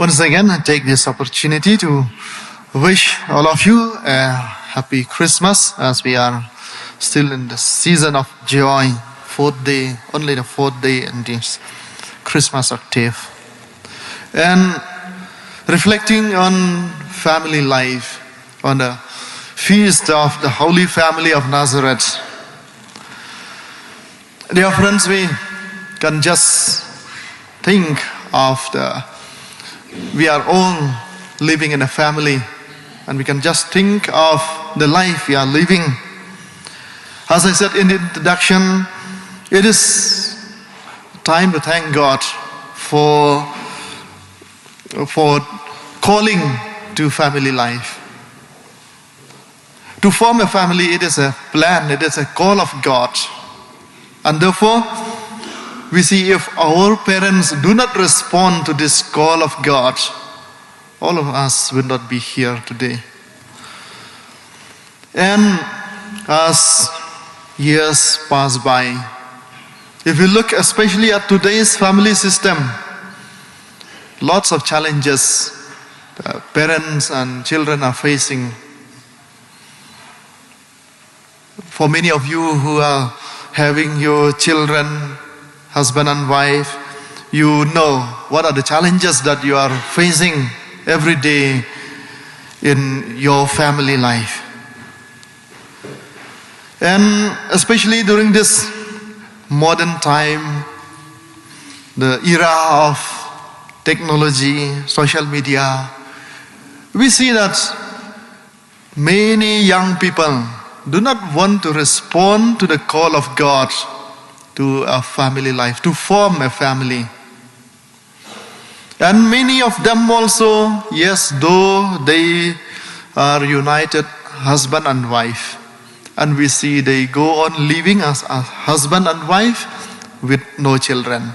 Once again, I take this opportunity to wish all of you a happy Christmas as we are still in the season of joy. Fourth day, only the fourth day in this Christmas octave. And reflecting on family life, on the feast of the Holy Family of Nazareth. Dear friends, we can just think of we are all living in a family, and we can just think of the life we are living. As I said in the introduction, it is time to thank God for calling to family life. To form a family, it is a plan, it is a call of God. And therefore, we see if our parents do not respond to this call of God, all of us will not be here today. And as years pass by, if you look especially at today's family system, lots of challenges parents and children are facing. For many of you who are having your children, husband and wife, you know what are the challenges that you are facing every day in your family life. And especially during this modern time, the era of technology, social media, we see that many young people do not want to respond to the call of God to a family life, to form a family. And many of them also, yes, though they are united husband and wife, and we see they go on living as a husband and wife with no children.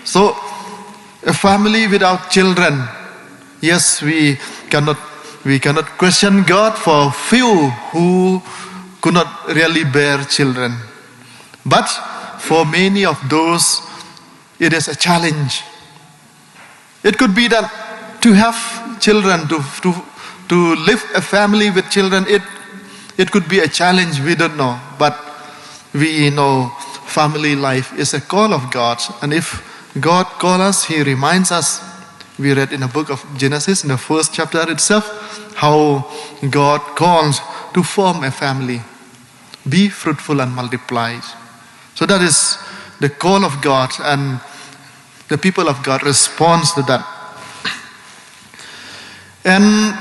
So, a family without children, yes, we cannot question God for few who could not really bear children. But for many of those, it is a challenge. It could be that to have children, to live a family with children, it could be a challenge, we don't know. But we know family life is a call of God. And if God calls us, He reminds us. We read in the book of Genesis, in the first chapter itself, how God calls to form a family. Be fruitful and multiply. So that is the call of God, and the people of God responds to that. And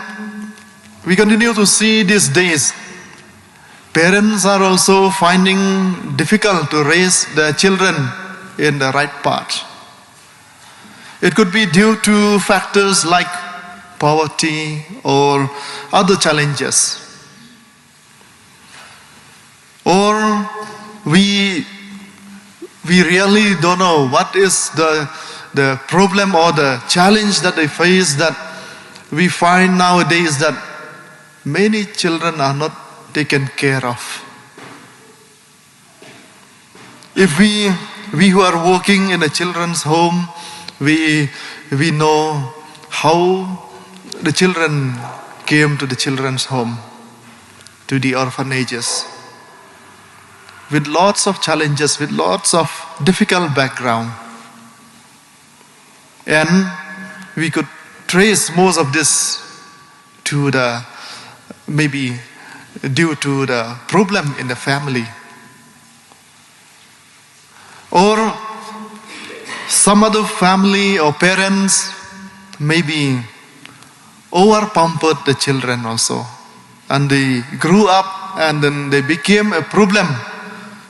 we continue to see these days, parents are also finding difficult to raise their children in the right path. It could be due to factors like poverty or other challenges. Or we really don't know what is the problem or the challenge that they face, that we find nowadays that many children are not taken care of. If we who are working in a children's home, we know how the children came to the children's home, to the orphanages, with lots of challenges, with lots of difficult background. And we could trace most of this to maybe due to the problem in the family. Or some other family or parents maybe over-pampered the children also. And they grew up and then they became a problem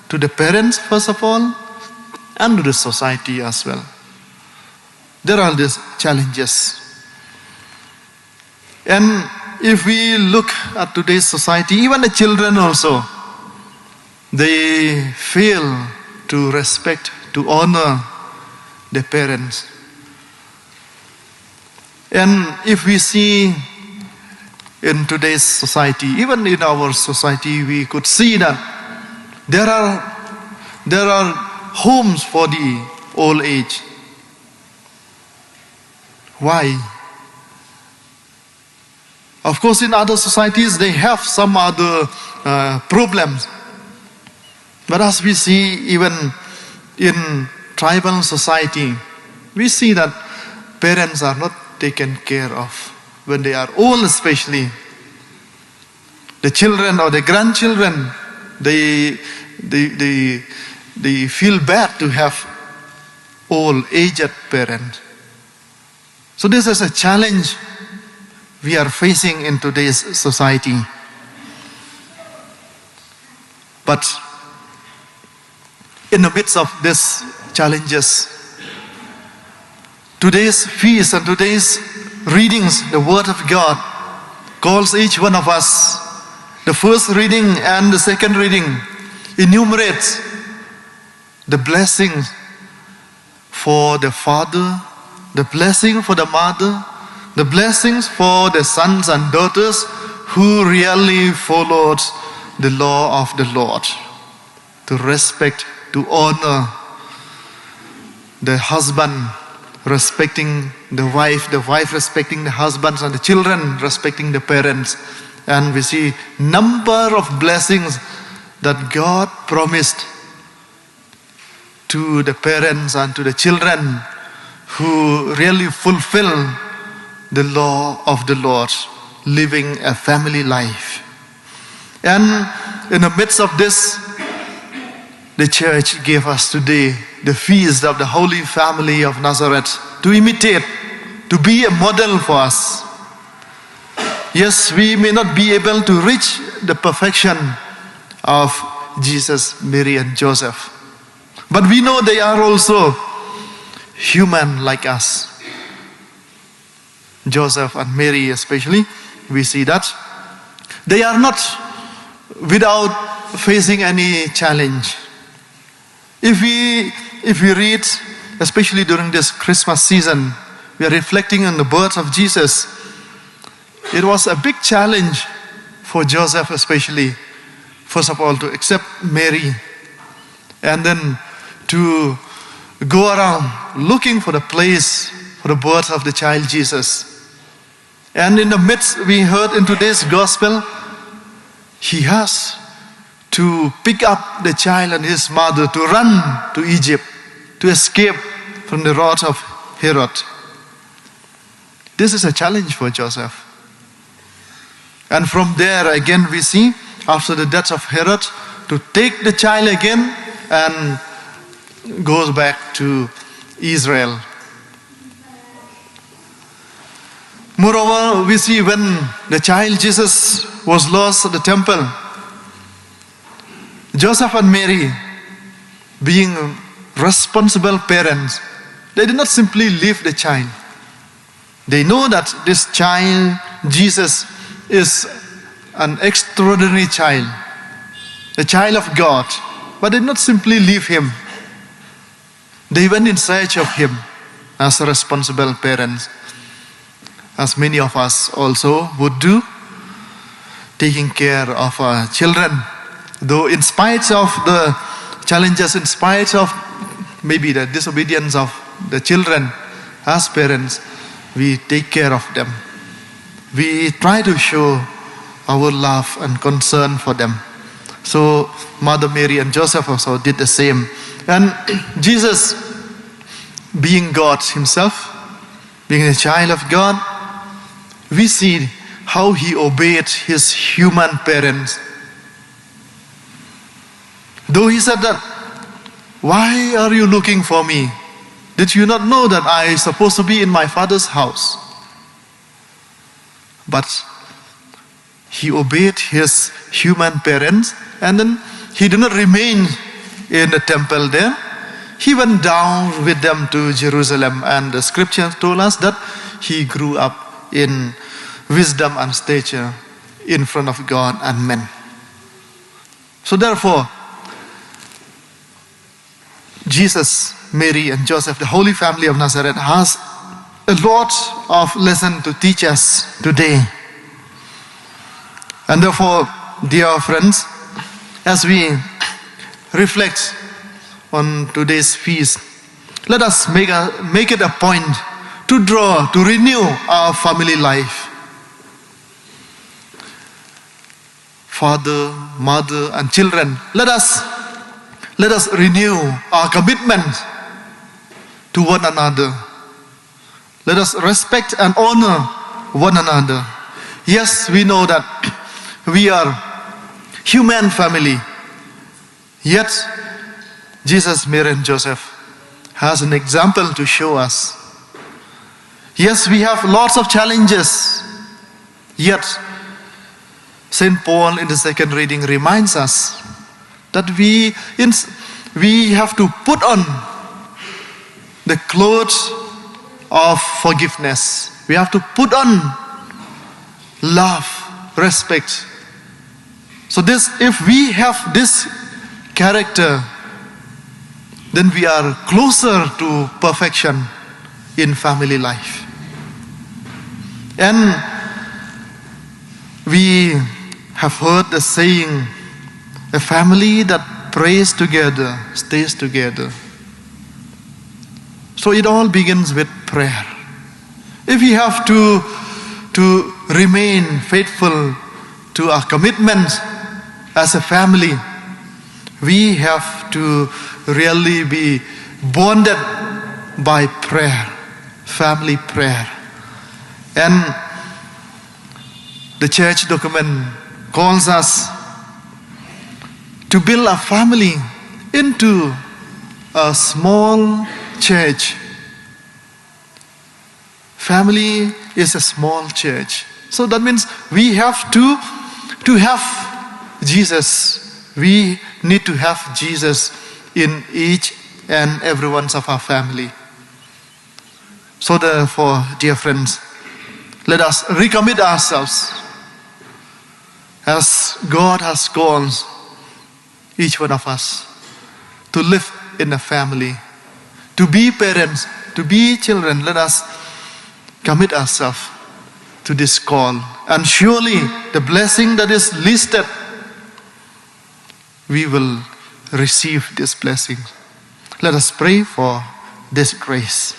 to the parents first of all, and to the society as well. There are these challenges. And if we look at today's society, even the children also, they fail to respect, to honor the parents. And if we see in today's society, even in our society, we could see that there are homes for the old age. Why? Of course, in other societies, they have some other problems. But as we see, even in tribal society, we see that parents are not taken care of when they are old, especially. The children or the grandchildren, they feel bad to have old, aged parents. So this is a challenge we are facing in today's society. But in the midst of these challenges, today's feast and today's readings, the Word of God, calls each one of us. The first reading and the second reading enumerates the blessings for the father, the blessing for the mother, the blessings for the sons and daughters who really followed the law of the Lord, to respect, to honor the husband, respecting the wife respecting the husbands, and the children respecting the parents. And we see number of blessings that God promised to the parents and to the children who really fulfill the law of the Lord, living a family life. And in the midst of this, the church gave us today the feast of the Holy Family of Nazareth to imitate, to be a model for us. Yes, we may not be able to reach the perfection of Jesus, Mary, and Joseph, but we know they are also human like us. Joseph and Mary especially, we see that they are not without facing any challenge. If we read, especially during this Christmas season, we are reflecting on the birth of Jesus. It was a big challenge for Joseph especially, first of all, to accept Mary, and then to go around looking for the place for the birth of the child Jesus. And in the midst, we heard in today's gospel, he has to pick up the child and his mother to run to Egypt, to escape from the wrath of Herod. This is a challenge for Joseph. And from there again we see, after the death of Herod, to take the child again and goes back to Israel. Moreover, we see when the child Jesus was lost at the temple, Joseph and Mary, being responsible parents, they did not simply leave the child. They know that this child, Jesus, is an extraordinary child, the child of God, but they did not simply leave him. They went in search of him as responsible parents, as many of us also would do, taking care of our children. Though in spite of the challenges, in spite of maybe the disobedience of the children, as parents, we take care of them. We try to show our love and concern for them. So Mother Mary and Joseph also did the same. And Jesus, being God himself, being a child of God, we see how he obeyed his human parents. Though he said that, "Why are you looking for me? Did you not know that I am supposed to be in my Father's house?" But he obeyed his human parents, and then he did not remain in the temple there. He went down with them to Jerusalem, and the scripture told us that he grew up in wisdom and stature in front of God and men. So therefore, Jesus, Mary, and Joseph, the Holy Family of Nazareth, has a lot of lesson to teach us today. And therefore, dear friends, as we reflect on today's feast, let us make it a point to draw, to renew our family life. Father, mother, and children, let us renew our commitment to one another. Let us respect and honor one another. Yes, we know that we are human family. Yet, Jesus, Mary, and Joseph has an example to show us. Yes, we have lots of challenges. Yet, St. Paul in the second reading reminds us that we have to put on the clothes of forgiveness. We have to put on love, respect. So if we have this character, then we are closer to perfection in family life. And we have heard the saying, a family that prays together stays together. So it all begins with prayer. If we have to remain faithful to our commitment as a family, we have to really be bonded by prayer, family prayer. And the church document calls us to build a family into a small church. Family is a small church. So that means we have to have Jesus. We need to have Jesus in each and every one of our family. So therefore, dear friends, let us recommit ourselves as God has called each one of us to live in a family, to be parents, to be children. Let us commit ourselves to this call. And surely the blessing that is listed, we will receive this blessing. Let us pray for this grace.